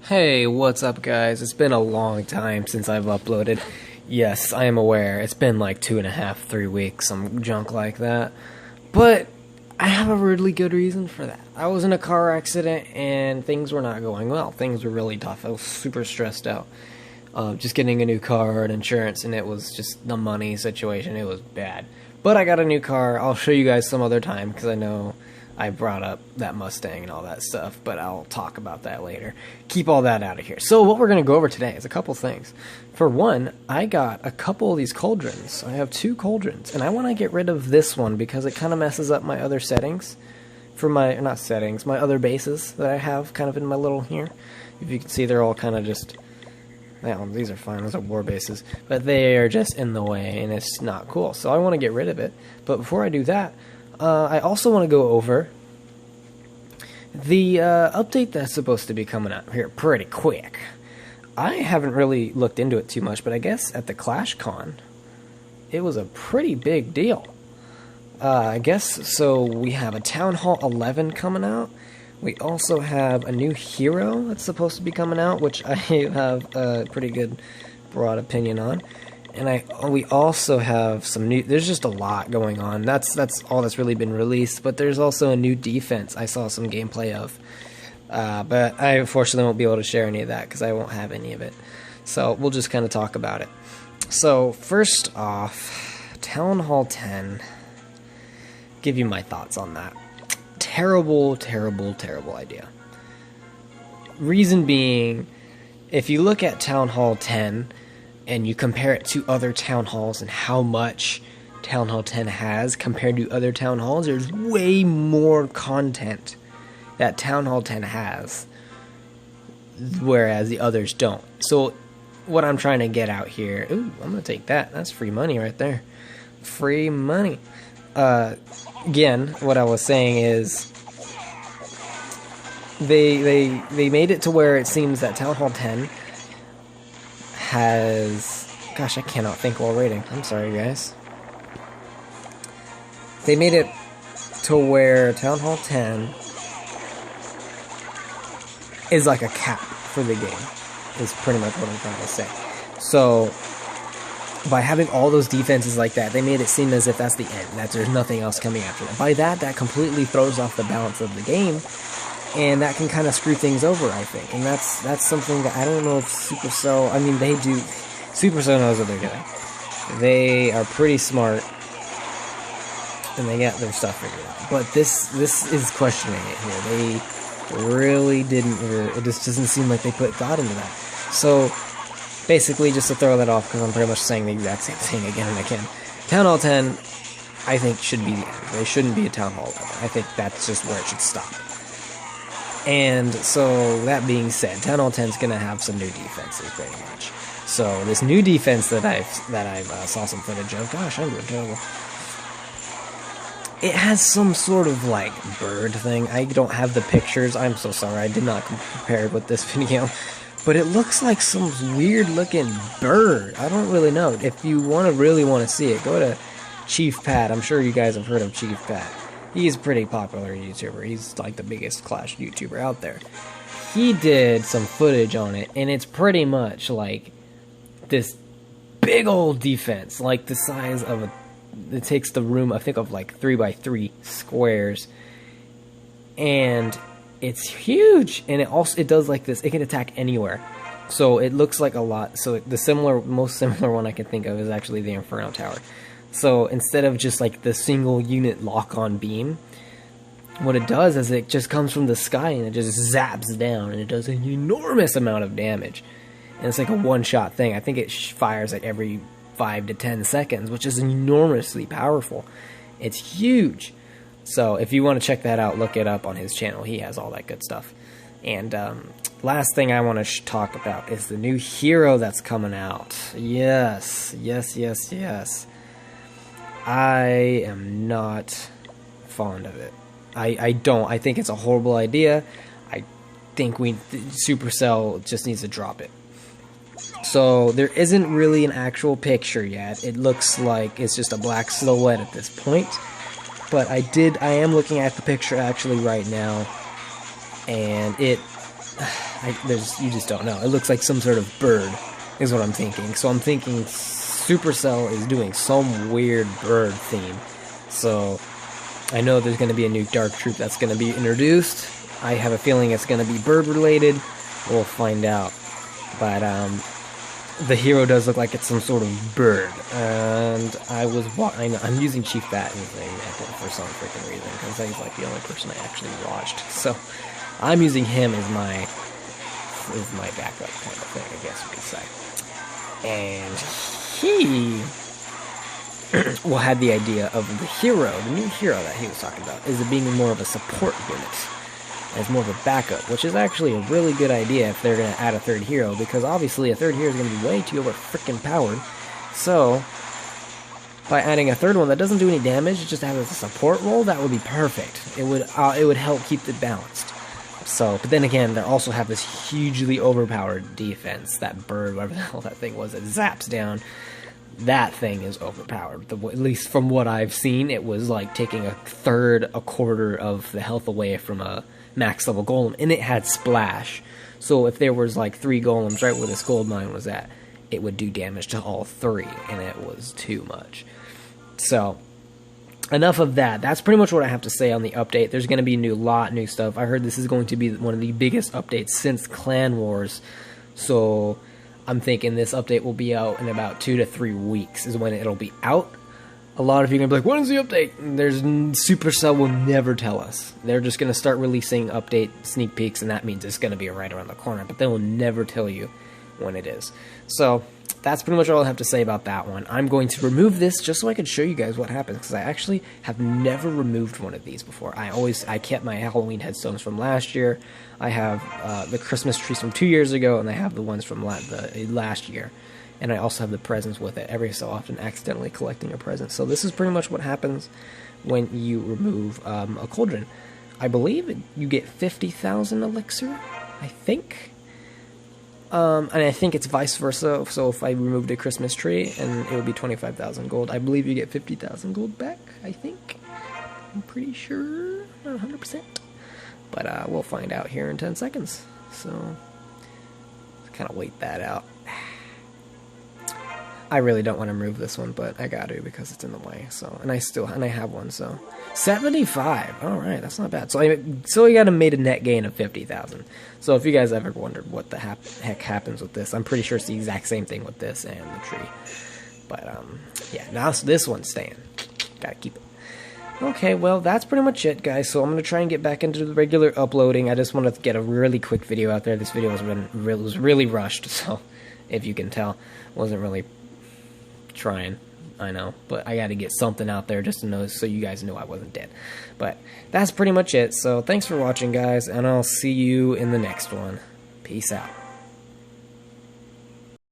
Hey, what's up guys? It's been a long time since I've uploaded. Yes, I am aware. It's been like 2.5, 3 weeks, some junk like that. But I have a really good reason for that. I was in a car accident and things were not going well. Things were really tough. I was super stressed out. Just getting a new car and insurance, and it was just the money situation. It was bad. But I got a new car. I'll show you guys some other time because I know I brought up that Mustang and all that stuff, but I'll talk about that later. Keep all that out of here. So what we're going to go over today is a couple things. For one, I got a couple of these Couldrons. I have 2 Couldrons, and I want to get rid of this one because it kind of messes up my other settings. For my, not settings, my other bases that I have kind of in my little here. If you can see, they're all kind of just... Well, these are fine, those are war bases, but they are just in the way, and it's not cool. So I want to get rid of it. But before I do that, I also want to go over the update that's supposed to be coming out here pretty quick. I haven't really looked into it too much, but I guess at the ClashCon, it was a pretty big deal. I guess, so we have a Town Hall 11 coming out. We also have a new hero that's supposed to be coming out, which I have a pretty good broad opinion on. And we also have some new... There's just a lot going on. That's all that's really been released. But there's also a new defense I saw some gameplay of. But I unfortunately won't be able to share any of that because I won't have any of it. So we'll just kind of talk about it. So first off, Town Hall 10. Give you my thoughts on that. Terrible, terrible, terrible idea. Reason being, if you look at Town Hall 10 and you compare it to other Town Halls and how much Town Hall 10 has compared to other Town Halls, there's way more content that Town Hall 10 has, whereas the others don't. So what I'm trying to get out here... Ooh, I'm going to take that. That's free money right there. Free money. Again, what I was saying is they made it to where it seems that Town Hall 10 has... Gosh, I cannot think while rating. I'm sorry, guys. They made it to where Town Hall 10 is like a cap for the game, is pretty much what I'm trying to say. So by having all those defenses like that, they made it seem as if that's the end, that there's nothing else coming after that. By that completely throws off the balance of the game, and that can kind of screw things over, I think. And that's something that I don't know if Supercell... I mean, they do... Supercell knows what they're doing. They are pretty smart, and they got their stuff figured out. But this is questioning it here. They really didn't... It just doesn't seem like they put thought into that. So... Basically, just to throw that off, because I'm pretty much saying the exact same thing again and again. Town Hall 10, I think, should be the end. They shouldn't be a Town Hall 11. I think that's just where it should stop. And so, that being said, Town Hall 10 is going to have some new defenses, pretty much. So, this new defense that I've saw some footage of, gosh, I'm doing terrible. It has some sort of, like, bird thing. I don't have the pictures. I'm so sorry. I did not prepare with this video. But it looks like some weird-looking bird. I don't really know. If you really want to see it, go to Chief Pat. I'm sure you guys have heard of Chief Pat. He's a pretty popular YouTuber. He's like the biggest Clash YouTuber out there. He did some footage on it, and it's pretty much like this big old defense, like the size of a... It takes the room, I think, of like 3x3 squares, and... It's huge, and it does like this. It can attack anywhere, so it looks like a lot. So the most similar one I can think of is actually the Inferno Tower. So instead of just like the single unit lock-on beam, what it does is it just comes from the sky and it just zaps down, and it does an enormous amount of damage. And it's like a one-shot thing. I think it fires like every 5 to 10 seconds, which is enormously powerful. It's huge. So, if you want to check that out, look it up on his channel. He has all that good stuff. And, last thing I want to talk about is the new hero that's coming out. Yes. Yes, yes, yes. I am not fond of it. I don't. I think it's a horrible idea. I think Supercell just needs to drop it. So, there isn't really an actual picture yet. It looks like it's just a black silhouette at this point. But I am looking at the picture actually right now, and it you just don't know. It looks like some sort of bird, is what I'm thinking. So I'm thinking Supercell is doing some weird bird theme. So I know there's going to be a new Dark Troop that's going to be introduced. I have a feeling it's going to be bird related. We'll find out. But the hero does look like it's some sort of bird. And I'm using Chief Bat for some freaking reason, because he's like the only person I actually watched. So I'm using him as my backup kind of thing, I guess you could say. And he had the idea of the new hero that he was talking about, is it being more of a support unit, as more of a backup, which is actually a really good idea if they're going to add a third hero, because obviously a third hero is going to be way too over-freaking-powered. So by adding a third one that doesn't do any damage, it just has a support role, that would be perfect. It would help keep it balanced. So, but then again, they also have this hugely overpowered defense. That bird, whatever the hell that thing was, it zaps down. That thing is overpowered. At least from what I've seen, it was like taking a quarter of the health away from a max level golem, and it had splash. So if there was like 3 golems right where this gold mine was at, it would do damage to all 3, and it was too much. So enough of that. That's pretty much what I have to say on the update. There's going to be new stuff. I heard this is going to be one of the biggest updates since Clan Wars. So I'm thinking this update will be out in about 2 to 3 weeks is when it'll be out. A lot of you are going to be like, when is the update? Supercell will never tell us. They're just going to start releasing update sneak peeks, and that means it's going to be right around the corner. But they will never tell you when it is. So that's pretty much all I have to say about that one. I'm going to remove this just so I can show you guys what happens, because I actually have never removed one of these before. I kept my Halloween headstones from last year. I have the Christmas trees from 2 years ago, and I have the ones from last year. And I also have the presents with it, every so often accidentally collecting a present. So this is pretty much what happens when you remove a Couldron. I believe you get 50,000 elixir, I think. And I think it's vice versa, so if I removed a Christmas tree, and it would be 25,000 gold, I believe you get 50,000 gold back, I think. I'm pretty sure, not 100%. But we'll find out here in 10 seconds. So, kind of wait that out. I really don't want to remove this one, but I got to because it's in the way. So, and I have one. So, 75. All right, that's not bad. So we got made a net gain of 50,000. So if you guys ever wondered what the heck happens with this, I'm pretty sure it's the exact same thing with this and the tree. But yeah, now this one's staying. Gotta keep it. Okay, well, that's pretty much it, guys. So I'm going to try and get back into the regular uploading. I just wanted to get a really quick video out there. This video was really rushed, so if you can tell, wasn't really trying, I know, but I got to get something out there just to know, so you guys know I wasn't dead. But that's pretty much it. So thanks for watching, guys, and I'll see you in the next one. Peace out.